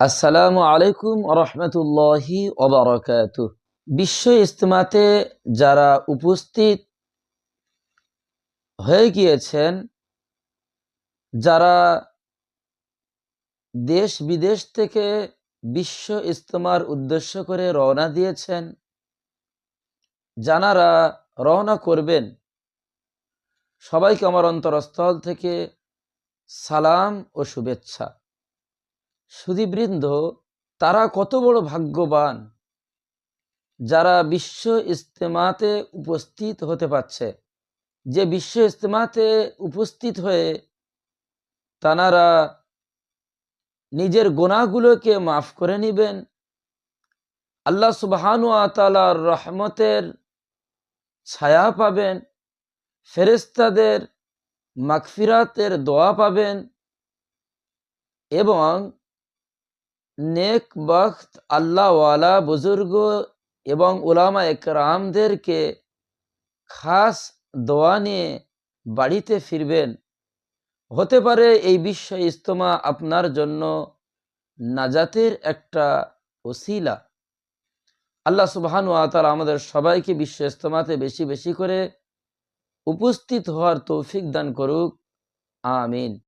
আসসালামু আলাইকুম রহমতুল্লাহি ওবারাকাতুহ। বিশ্ব ইজতেমাতে যারা উপস্থিত হয়ে গিয়েছেন, যারা দেশ বিদেশ থেকে বিশ্ব ইজতেমার উদ্দেশ্য করে রওনা দিয়েছেন, যারা রওনা করবেন, সবাইকে আমার অন্তরস্থল থেকে সালাম ও শুভেচ্ছা। সুধীবৃন্দ, তারা কত বড় ভাগ্যবান যারা বিশ্ব ইজতেমাতে উপস্থিত হতে পারছে। যে বিশ্ব ইজতেমাতে উপস্থিত হয়ে তানারা নিজের গুনাহগুলোকে মাফ করে নেবেন, আল্লাহ সুবহানাহু ওয়া তাআলার রহমতের ছায়া পাবেন, ফেরেশতাদের মাগফিরাতের দোয়া পাবেন এবং নেক বখত আল্লাহওয়ালা বুজুর্গ এবং উলামা একরামদেরকে খাস দোয়া নিয়ে বাড়িতে ফিরবেন। হতে পারে এই বিশ্ব ইজতেমা আপনার জন্য নাজাতের একটা ওসিলা। আল্লাহ সুবহানাহু ওয়া তাআলা আমাদের সবাইকে বিশ্ব ইজতেমাতে বেশি বেশি করে উপস্থিত হওয়ার তৌফিক দান করুক। আমিন।